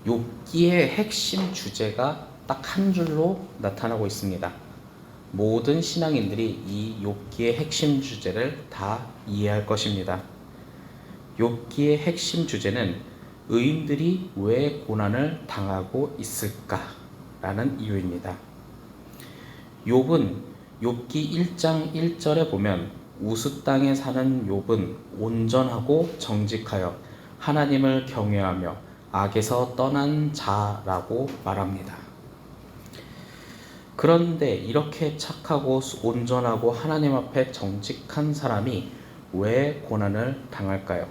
욥기의 핵심 주제가 딱 한 줄로 나타나고 있습니다. 모든 신앙인들이 이 욥기의 핵심 주제를 다 이해할 것입니다. 욥기의 핵심 주제는 의인들이 왜 고난을 당하고 있을까라는 이유입니다. 욥은 욥기 1장 1절에 보면 우스 땅에 사는 욥은 온전하고 정직하여 하나님을 경외하며 악에서 떠난 자라고 말합니다. 그런데 이렇게 착하고 온전하고 하나님 앞에 정직한 사람이 왜 고난을 당할까요?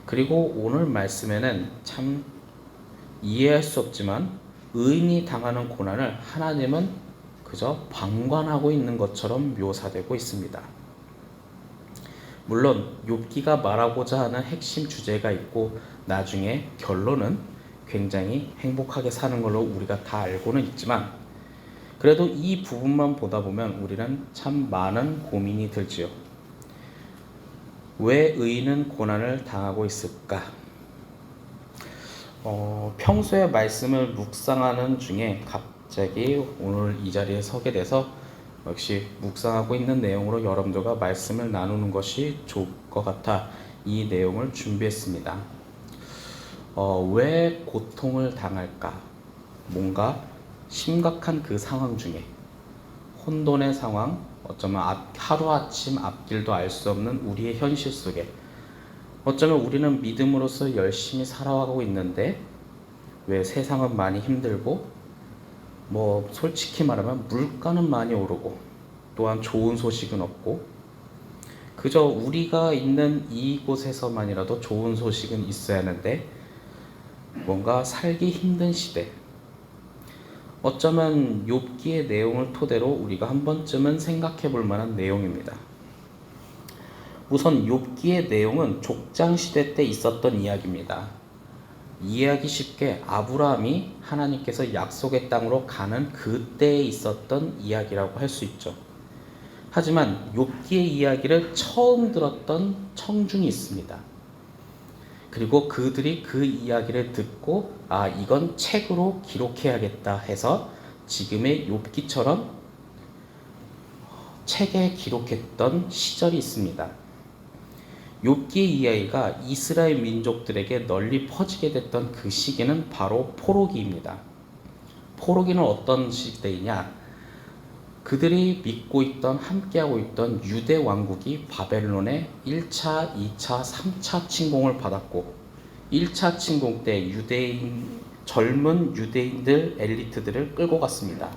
그리고 오늘 말씀에는 참 이해할 수 없지만 의인이 당하는 고난을 하나님은 그저 방관하고 있는 것처럼 묘사되고 있습니다. 물론 욥기가 말하고자 하는 핵심 주제가 있고 나중에 결론은 굉장히 행복하게 사는 걸로 우리가 다 알고는 있지만 그래도 이 부분만 보다 보면 우리는 참 많은 고민이 들지요. 왜 의인은 고난을 당하고 있을까? 평소에 말씀을 묵상하는 중에 갑자기 오늘 이 자리에 서게 돼서 역시 묵상하고 있는 내용으로 여러분들과 말씀을 나누는 것이 좋을 것 같아 이 내용을 준비했습니다. 왜 고통을 당할까? 뭔가 심각한 그 상황 중에 혼돈의 상황, 어쩌면 하루아침 앞길도 알 수 없는 우리의 현실 속에 어쩌면 우리는 믿음으로서 열심히 살아가고 있는데 왜 세상은 많이 힘들고 솔직히 말하면 물가는 많이 오르고 또한 좋은 소식은 없고 그저 우리가 있는 이곳에서만이라도 좋은 소식은 있어야 하는데 뭔가 살기 힘든 시대, 어쩌면 욥기의 내용을 토대로 우리가 한 번쯤은 생각해 볼 만한 내용입니다. 우선 욥기의 내용은 족장시대 때 있었던 이야기입니다. 이해하기 쉽게 아브라함이 하나님께서 약속의 땅으로 가는 그때에 있었던 이야기라고 할 수 있죠. 하지만 욥기의 이야기를 처음 들었던 청중이 있습니다. 그리고 그들이 그 이야기를 듣고 이건 책으로 기록해야겠다 해서 지금의 욥기처럼 책에 기록했던 시절이 있습니다. 욥기의 이야기가 이스라엘 민족들에게 널리 퍼지게 됐던 그 시기는 바로 포로기입니다. 포로기는 어떤 시대이냐? 그들이 믿고 있던, 함께하고 있던 유대 왕국이 바벨론의 1차, 2차, 3차 침공을 받았고 1차 침공 때 젊은 유대인들 엘리트들을 끌고 갔습니다.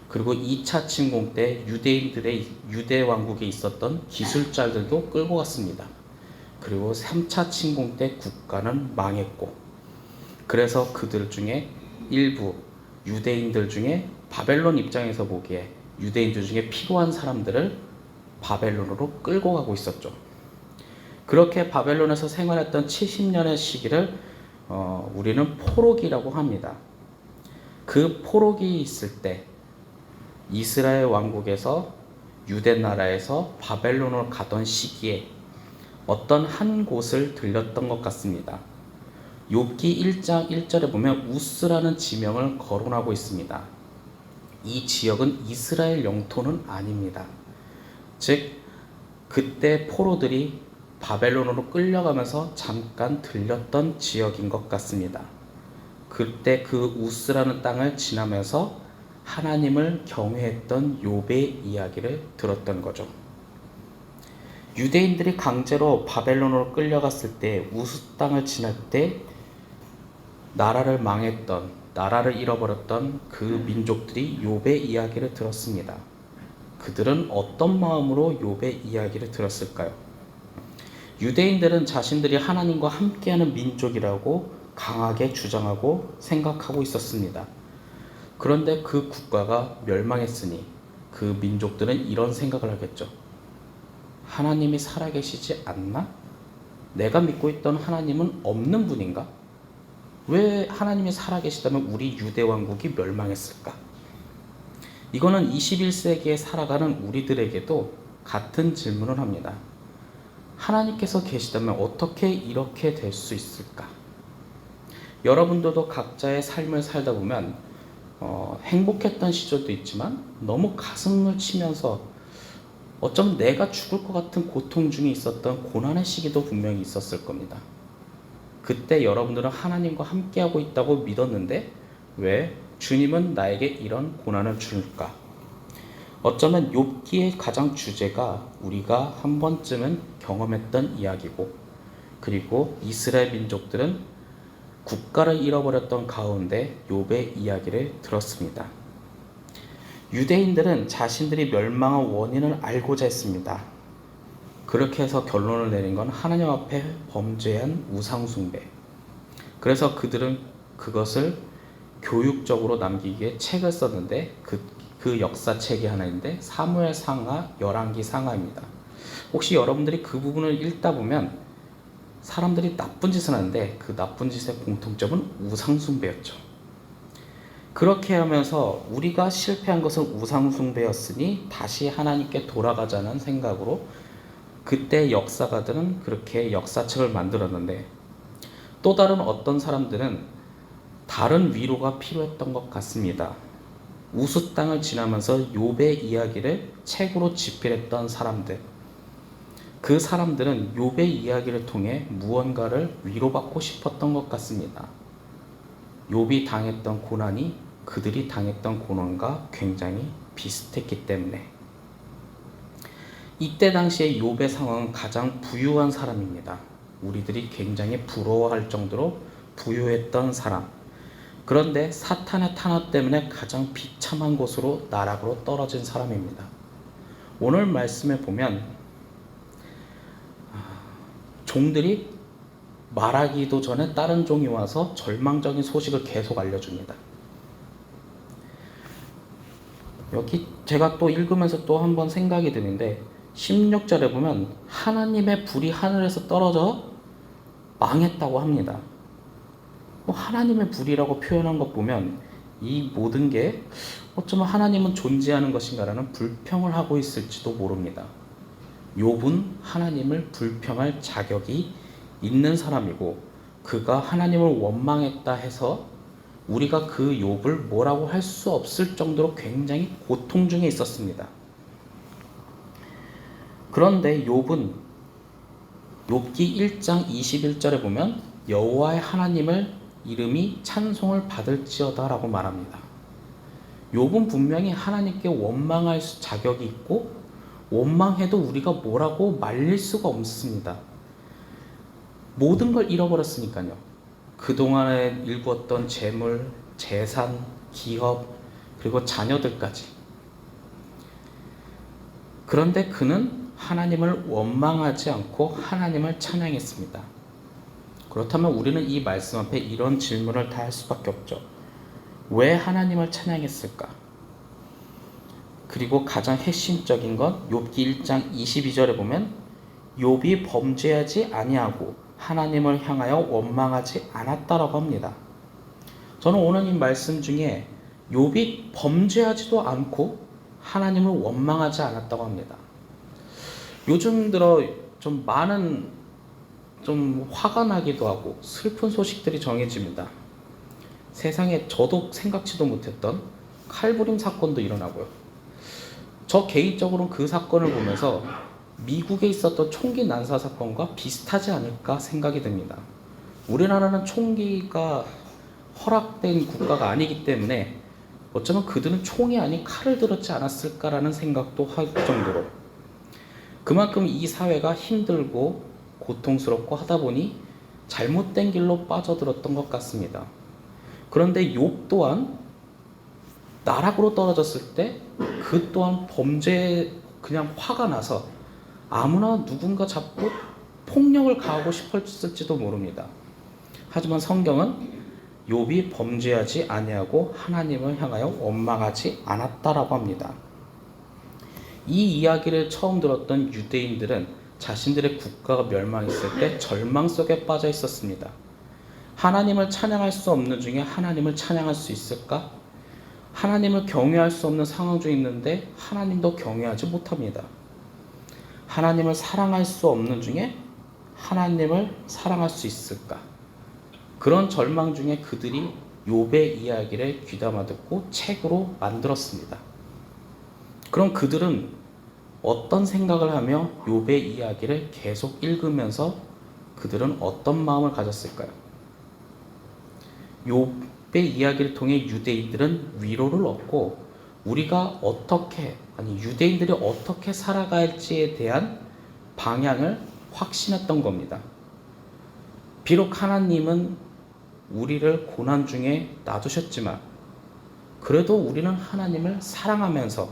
그리고 2차 침공 때 유대 왕국에 있었던 기술자들도 끌고 갔습니다. 그리고 3차 침공 때 국가는 망했고 그래서 그들 중에 일부 유대인들 중에 바벨론 입장에서 보기에 유대인들 중에 필요한 사람들을 바벨론으로 끌고 가고 있었죠. 그렇게 바벨론에서 생활했던 70년의 시기를 우리는 포로기라고 합니다. 그 포로기 있을 때 이스라엘 왕국에서 유대 나라에서 바벨론으로 가던 시기에 어떤 한 곳을 들렸던 것 같습니다. 욥기 1장 1절에 보면 우스라는 지명을 거론하고 있습니다. 이 지역은 이스라엘 영토는 아닙니다. 즉 그때 포로들이 바벨론으로 끌려가면서 잠깐 들렸던 지역인 것 같습니다. 그때 그 우스라는 땅을 지나면서 하나님을 경외했던 욥의 이야기를 들었던 거죠. 유대인들이 강제로 바벨론으로 끌려갔을 때 우스 땅을 지날 때 나라를 잃어버렸던 그 민족들이 욥의 이야기를 들었습니다. 그들은 어떤 마음으로 욥의 이야기를 들었을까요? 유대인들은 자신들이 하나님과 함께하는 민족이라고 강하게 주장하고 생각하고 있었습니다. 그런데 그 국가가 멸망했으니 그 민족들은 이런 생각을 하겠죠. 하나님이 살아계시지 않나? 내가 믿고 있던 하나님은 없는 분인가? 왜 하나님이 살아계시다면 우리 유대 왕국이 멸망했을까? 이거는 21세기에 살아가는 우리들에게도 같은 질문을 합니다. 하나님께서 계시다면 어떻게 이렇게 될 수 있을까? 여러분들도 각자의 삶을 살다 보면 행복했던 시절도 있지만 너무 가슴을 치면서 어쩌면 내가 죽을 것 같은 고통 중에 있었던 고난의 시기도 분명히 있었을 겁니다. 그때 여러분들은 하나님과 함께하고 있다고 믿었는데 왜 주님은 나에게 이런 고난을 줄까? 어쩌면 욥기의 가장 주제가 우리가 한 번쯤은 경험했던 이야기고, 그리고 이스라엘 민족들은 국가를 잃어버렸던 가운데 욥의 이야기를 들었습니다. 유대인들은 자신들이 멸망한 원인을 알고자 했습니다. 그렇게 해서 결론을 내린 건 하나님 앞에 범죄한 우상 숭배. 그래서 그들은 그것을 교육적으로 남기기에 책을 썼는데 그 역사책이 하나인데 사무엘 상하, 열왕기 상하입니다. 혹시 여러분들이 그 부분을 읽다 보면 사람들이 나쁜 짓을 하는데 그 나쁜 짓의 공통점은 우상 숭배였죠. 그렇게 하면서 우리가 실패한 것은 우상 숭배였으니 다시 하나님께 돌아가자는 생각으로 그때 역사가들은 그렇게 역사책을 만들었는데, 또 다른 어떤 사람들은 다른 위로가 필요했던 것 같습니다. 우스 땅을 지나면서 욥의 이야기를 책으로 집필했던 사람들, 그 사람들은 욥의 이야기를 통해 무언가를 위로받고 싶었던 것 같습니다. 욥이 당했던 고난이 그들이 당했던 고난과 굉장히 비슷했기 때문에. 이때 당시에 욥의 상황은 가장 부유한 사람입니다. 우리들이 굉장히 부러워할 정도로 부유했던 사람. 그런데 사탄의 탄압 때문에 가장 비참한 곳으로 나락으로 떨어진 사람입니다. 오늘 말씀에 보면 종들이 말하기도 전에 다른 종이 와서 절망적인 소식을 계속 알려줍니다. 여기 제가 또 읽으면서 또 한번 생각이 드는데 16절에 보면 하나님의 불이 하늘에서 떨어져 망했다고 합니다. 하나님의 불이라고 표현한 것 보면 이 모든 게 어쩌면 하나님은 존재하는 것인가라는 불평을 하고 있을지도 모릅니다. 욥은 하나님을 불평할 자격이 있는 사람이고, 그가 하나님을 원망했다 해서 우리가 그 욥을 뭐라고 할 수 없을 정도로 굉장히 고통 중에 있었습니다. 그런데 욥은 욥기 1장 21절에 보면 여호와의 하나님을 이름이 찬송을 받을지어다 라고 말합니다. 욥은 분명히 하나님께 원망할 자격이 있고 원망해도 우리가 뭐라고 말릴 수가 없습니다. 모든 걸 잃어버렸으니까요. 그동안에 일구었던 재물, 재산, 기업, 그리고 자녀들까지. 그런데 그는 하나님을 원망하지 않고 하나님을 찬양했습니다. 그렇다면 우리는 이 말씀 앞에 이런 질문을 다 할 수밖에 없죠. 왜 하나님을 찬양했을까? 그리고 가장 핵심적인 건 욥기 1장 22절에 보면 욥이 범죄하지 아니하고 하나님을 향하여 원망하지 않았다라고 합니다. 저는 오늘 이 말씀 중에 욥이 범죄하지도 않고 하나님을 원망하지 않았다고 합니다. 요즘 들어 좀 많은 화가 나기도 하고 슬픈 소식들이 정해집니다. 세상에 저도 생각지도 못했던 칼부림 사건도 일어나고요. 저 개인적으로는 그 사건을 보면서 미국에 있었던 총기 난사 사건과 비슷하지 않을까 생각이 듭니다. 우리나라는 총기가 허락된 국가가 아니기 때문에 어쩌면 그들은 총이 아닌 칼을 들었지 않았을까라는 생각도 할 정도로, 그만큼 이 사회가 힘들고 고통스럽고 하다 보니 잘못된 길로 빠져들었던 것 같습니다. 그런데 욥 또한 나락으로 떨어졌을 때 그 또한 범죄에 그냥 화가 나서 아무나 누군가 잡고 폭력을 가하고 싶었을지도 모릅니다. 하지만 성경은 욥이 범죄하지 아니하고 하나님을 향하여 원망하지 않았다라고 합니다. 이 이야기를 처음 들었던 유대인들은 자신들의 국가가 멸망했을 때 절망 속에 빠져 있었습니다. 하나님을 찬양할 수 없는 중에 하나님을 찬양할 수 있을까? 하나님을 경외할 수 없는 상황 중에 있는데 하나님도 경외하지 못합니다. 하나님을 사랑할 수 없는 중에 하나님을 사랑할 수 있을까? 그런 절망 중에 그들이 욥의 이야기를 귀담아 듣고 책으로 만들었습니다. 그럼 그들은 어떤 생각을 하며 욥의 이야기를 계속 읽으면서 그들은 어떤 마음을 가졌을까요? 욥의 이야기를 통해 유대인들은 위로를 얻고 우리가 유대인들이 어떻게 살아갈지에 대한 방향을 확신했던 겁니다. 비록 하나님은 우리를 고난 중에 놔두셨지만 그래도 우리는 하나님을 사랑하면서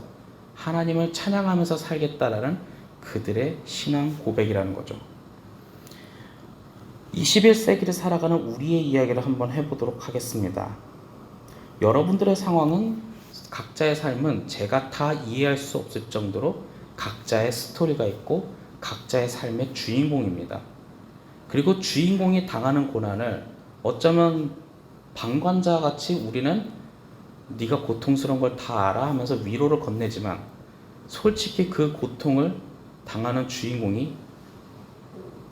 하나님을 찬양하면서 살겠다라는 그들의 신앙 고백이라는 거죠. 21세기를 살아가는 우리의 이야기를 한번 해보도록 하겠습니다. 여러분들의 상황은 각자의 삶은 제가 다 이해할 수 없을 정도로 각자의 스토리가 있고 각자의 삶의 주인공입니다. 그리고 주인공이 당하는 고난을 어쩌면 방관자 같이 우리는 네가 고통스러운 걸 다 알아 하면서 위로를 건네지만 솔직히 그 고통을 당하는 주인공이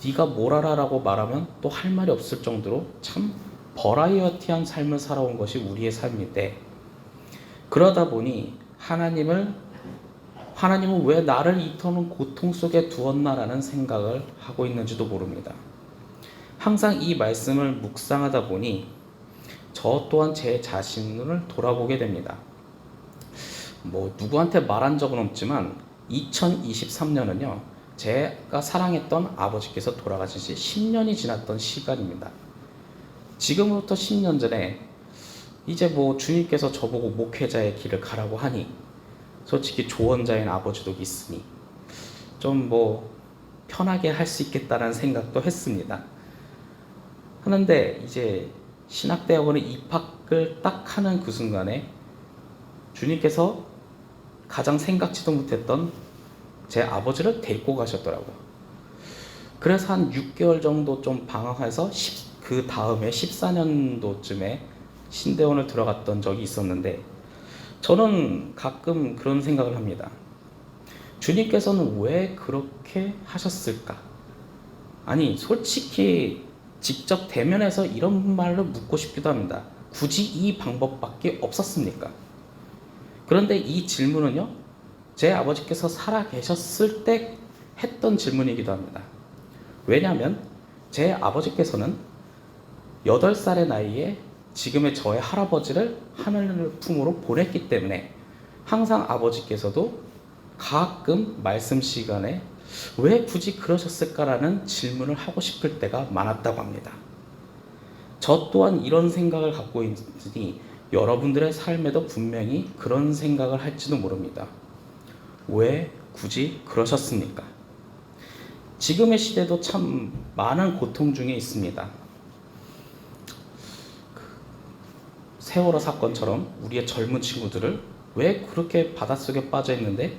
네가 뭘 알아라고 말하면 또 할 말이 없을 정도로 참 버라이어티한 삶을 살아온 것이 우리의 삶인데, 그러다 보니 하나님은 왜 나를 이토록 고통 속에 두었나라는 생각을 하고 있는지도 모릅니다. 항상 이 말씀을 묵상하다 보니 저 또한 제 자신을 돌아보게 됩니다. 누구한테 말한 적은 없지만 2023년은요 제가 사랑했던 아버지께서 돌아가신 지 10년이 지났던 시간입니다. 지금부터 10년 전에 이제 주님께서 저보고 목회자의 길을 가라고 하니 솔직히 조언자인 아버지도 있으니 좀 편하게 할 수 있겠다는 생각도 했습니다. 하는데 이제 신학대학원에 입학을 딱 하는 그 순간에 주님께서 가장 생각지도 못했던 제 아버지를 데리고 가셨더라고요. 그래서 한 6개월 정도 좀 방황해서 그 다음에 14년도쯤에 신대원을 들어갔던 적이 있었는데, 저는 가끔 그런 생각을 합니다. 주님께서는 왜 그렇게 하셨을까? 아니 솔직히 직접 대면해서 이런 말로 묻고 싶기도 합니다. 굳이 이 방법밖에 없었습니까? 그런데 이 질문은요 제 아버지께서 살아계셨을 때 했던 질문이기도 합니다. 왜냐하면 제 아버지께서는 8살의 나이에 지금의 저의 할아버지를 하늘 품으로 보냈기 때문에 항상 아버지께서도 가끔 말씀 시간에 왜 굳이 그러셨을까라는 질문을 하고 싶을 때가 많았다고 합니다. 저 또한 이런 생각을 갖고 있으니 여러분들의 삶에도 분명히 그런 생각을 할지도 모릅니다. 왜 굳이 그러셨습니까? 지금의 시대도 참 많은 고통 중에 있습니다. 세월호 사건처럼 우리의 젊은 친구들을 왜 그렇게 바닷속에 빠져 있는데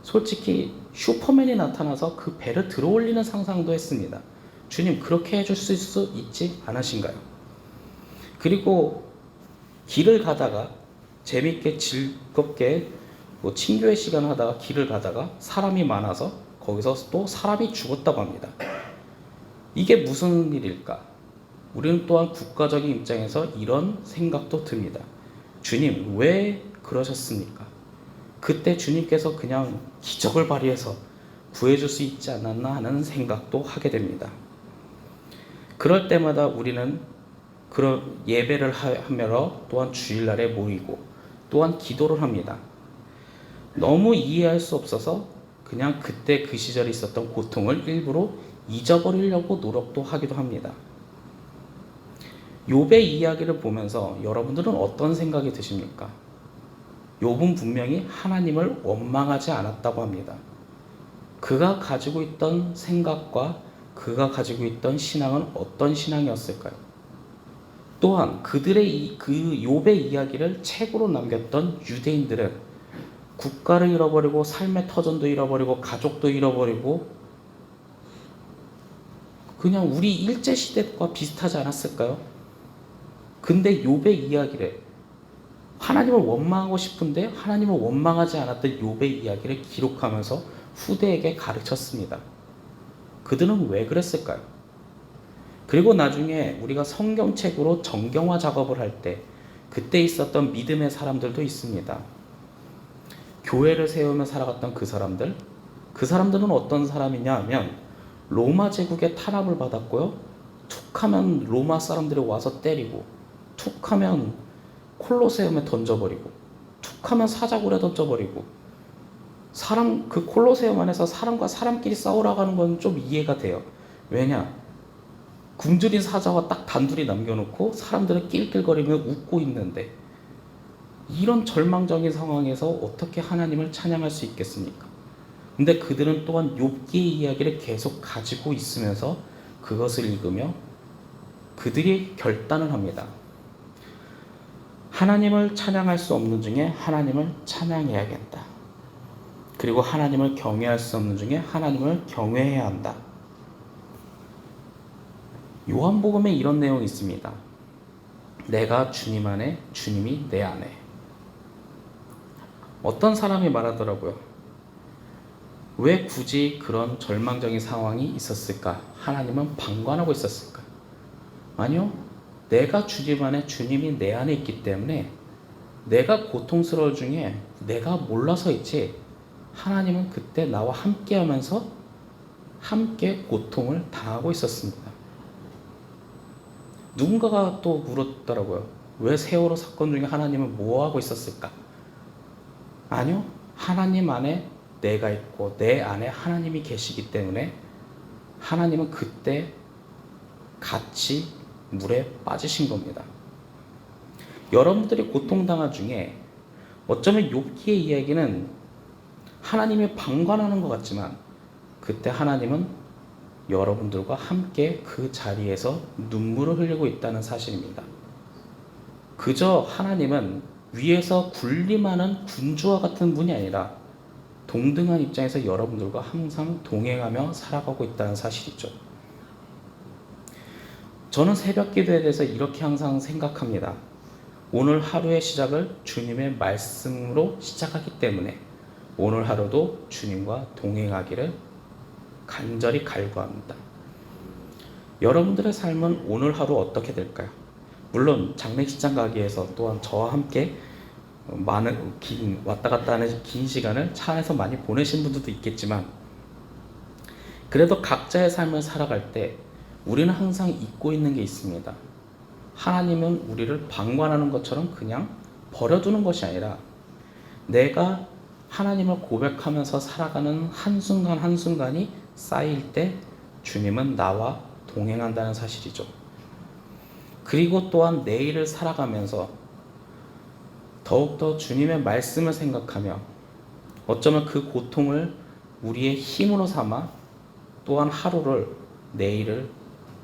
솔직히 슈퍼맨이 나타나서 그 배를 들어올리는 상상도 했습니다. 주님 그렇게 해줄 수 있지 않으신가요? 그리고 길을 가다가 재밌게 즐겁게 친교회 시간 하다가 길을 가다가 사람이 많아서 거기서 또 사람이 죽었다고 합니다. 이게 무슨 일일까? 우리는 또한 국가적인 입장에서 이런 생각도 듭니다. 주님 왜 그러셨습니까? 그때 주님께서 그냥 기적을 발휘해서 구해줄 수 있지 않았나 하는 생각도 하게 됩니다. 그럴 때마다 우리는 그런 예배를 하며 또한 주일날에 모이고 또한 기도를 합니다. 너무 이해할 수 없어서 그냥 그때 그 시절에 있었던 고통을 일부러 잊어버리려고 노력도 하기도 합니다. 욥의 이야기를 보면서 여러분들은 어떤 생각이 드십니까? 욥은 분명히 하나님을 원망하지 않았다고 합니다. 그가 가지고 있던 생각과 그가 가지고 있던 신앙은 어떤 신앙이었을까요? 또한 그들의 그 욥의 이야기를 책으로 남겼던 유대인들은 국가를 잃어버리고 삶의 터전도 잃어버리고 가족도 잃어버리고 그냥 우리 일제시대과 비슷하지 않았을까요? 근데 욥의 이야기를 하나님을 원망하고 싶은데 하나님을 원망하지 않았던 욥의 이야기를 기록하면서 후대에게 가르쳤습니다. 그들은 왜 그랬을까요? 그리고 나중에 우리가 성경책으로 정경화 작업을 할 때 그때 있었던 믿음의 사람들도 있습니다. 교회를 세우며 살아갔던 그 사람들은 어떤 사람이냐 하면 로마 제국의 탄압을 받았고요. 툭하면 로마 사람들이 와서 때리고, 툭하면 콜로세움에 던져버리고, 툭하면 사자굴에 던져버리고, 그 콜로세움 안에서 사람과 사람끼리 싸우라고 하는 건 좀 이해가 돼요. 왜냐? 굶주린 사자와 딱 단둘이 남겨놓고 사람들은 낄낄거리며 웃고 있는데, 이런 절망적인 상황에서 어떻게 하나님을 찬양할 수 있겠습니까? 근데 그들은 또한 욥기의 이야기를 계속 가지고 있으면서 그것을 읽으며 그들이 결단을 합니다. 하나님을 찬양할 수 없는 중에 하나님을 찬양해야겠다. 그리고 하나님을 경외할 수 없는 중에 하나님을 경외해야 한다. 요한복음에 이런 내용이 있습니다. 내가 주님 안에, 주님이 내 안에. 어떤 사람이 말하더라고요. 왜 굳이 그런 절망적인 상황이 있었을까? 하나님은 방관하고 있었을까? 아니요. 내가 주님 안에, 주님이 내 안에 있기 때문에 내가 고통스러울 중에 내가 몰라서 있지, 하나님은 그때 나와 함께 하면서 함께 고통을 당하고 있었습니다. 누군가가 또 물었더라고요. 왜 세월호 사건 중에 하나님은 뭐 하고 있었을까? 아니요. 하나님 안에 내가 있고 내 안에 하나님이 계시기 때문에 하나님은 그때 같이 물에 빠지신 겁니다. 여러분들이 고통당한 중에 어쩌면 욥기의 이야기는 하나님이 방관하는 것 같지만 그때 하나님은 여러분들과 함께 그 자리에서 눈물을 흘리고 있다는 사실입니다. 그저 하나님은 위에서 군림하는 군주와 같은 분이 아니라 동등한 입장에서 여러분들과 항상 동행하며 살아가고 있다는 사실이죠. 저는 새벽 기도에 대해서 이렇게 항상 생각합니다. 오늘 하루의 시작을 주님의 말씀으로 시작하기 때문에 오늘 하루도 주님과 동행하기를 간절히 갈구합니다. 여러분들의 삶은 오늘 하루 어떻게 될까요? 물론 장례식장 가기 위해서 또한 저와 함께 많은 왔다 갔다 하는 긴 시간을 차 안에서 많이 보내신 분들도 있겠지만, 그래도 각자의 삶을 살아갈 때 우리는 항상 잊고 있는 게 있습니다. 하나님은 우리를 방관하는 것처럼 그냥 버려두는 것이 아니라 내가 하나님을 고백하면서 살아가는 한순간 한순간이 쌓일 때 주님은 나와 동행한다는 사실이죠. 그리고 또한 내일을 살아가면서 더욱더 주님의 말씀을 생각하며 어쩌면 그 고통을 우리의 힘으로 삼아 또한 하루를, 내일을,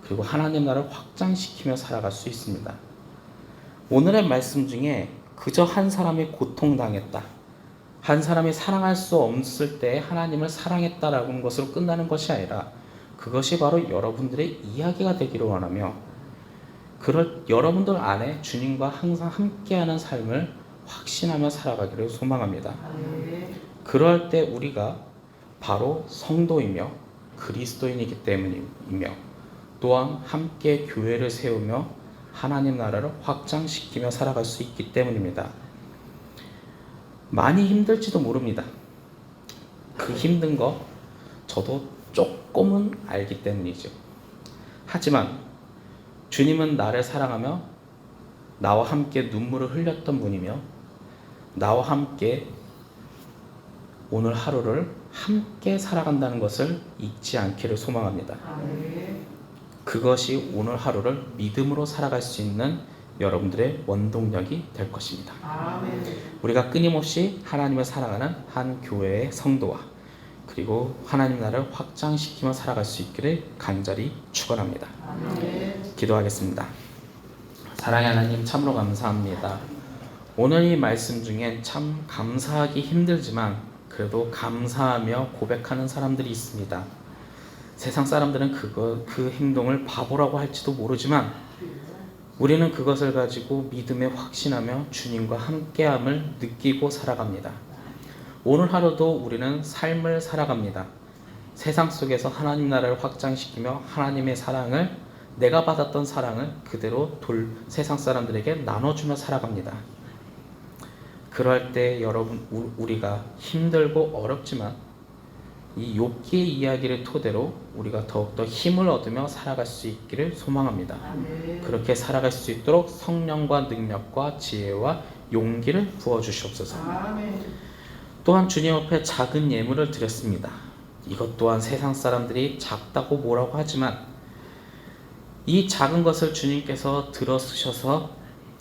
그리고 하나님 나라를 확장시키며 살아갈 수 있습니다. 오늘의 말씀 중에 그저 한 사람이 고통당했다, 한 사람이 사랑할 수 없을 때 하나님을 사랑했다라는 것으로 끝나는 것이 아니라 그것이 바로 여러분들의 이야기가 되기를 원하며, 그럴 여러분들 안에 주님과 항상 함께하는 삶을 확신하며 살아가기를 소망합니다. 그럴 때 우리가 바로 성도이며 그리스도인이기 때문이며 또한 함께 교회를 세우며 하나님 나라를 확장시키며 살아갈 수 있기 때문입니다. 많이 힘들지도 모릅니다. 그 힘든 거 저도 조금은 알기 때문이죠. 하지만 주님은 나를 사랑하며 나와 함께 눈물을 흘렸던 분이며 나와 함께 오늘 하루를 함께 살아간다는 것을 잊지 않기를 소망합니다. 그것이 오늘 하루를 믿음으로 살아갈 수 있는 여러분들의 원동력이 될 것입니다. 우리가 끊임없이 하나님을 사랑하는 한 교회의 성도와 그리고 하나님 나라를 확장시키며 살아갈 수 있기를 간절히 축원합니다. 기도하겠습니다. 사랑의 하나님, 참으로 감사합니다. 오늘 이 말씀 중에 참 감사하기 힘들지만 그래도 감사하며 고백하는 사람들이 있습니다. 세상 사람들은 그 행동을 바보라고 할지도 모르지만 우리는 그것을 가지고 믿음에 확신하며 주님과 함께함을 느끼고 살아갑니다. 오늘 하루도 우리는 삶을 살아갑니다. 세상 속에서 하나님 나라를 확장시키며 하나님의 사랑을 내가 받았던 사랑을 그대로 세상 사람들에게 나눠주며 살아갑니다. 그럴 때 여러분, 우리가 힘들고 어렵지만 이 욥기의 이야기를 토대로 우리가 더욱더 힘을 얻으며 살아갈 수 있기를 소망합니다. 그렇게 살아갈 수 있도록 성령과 능력과 지혜와 용기를 부어주시옵소서. 또한 주님 앞에 작은 예물을 드렸습니다. 이것 또한 세상 사람들이 작다고 뭐라고 하지만 이 작은 것을 주님께서 들어쓰셔서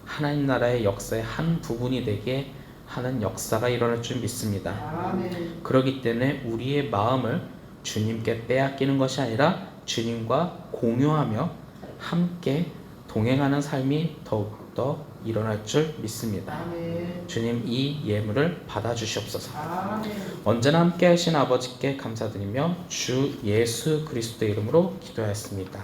하나님 나라의 역사의 한 부분이 되게 하는 역사가 일어날 줄 믿습니다. 그렇기 때문에 우리의 마음을 주님께 빼앗기는 것이 아니라 주님과 공유하며 함께 동행하는 삶이 더욱더 일어날 줄 믿습니다. 주님, 이 예물을 받아주시옵소서. 언제나 함께 하신 아버지께 감사드리며 주 예수 그리스도의 이름으로 기도하였습니다.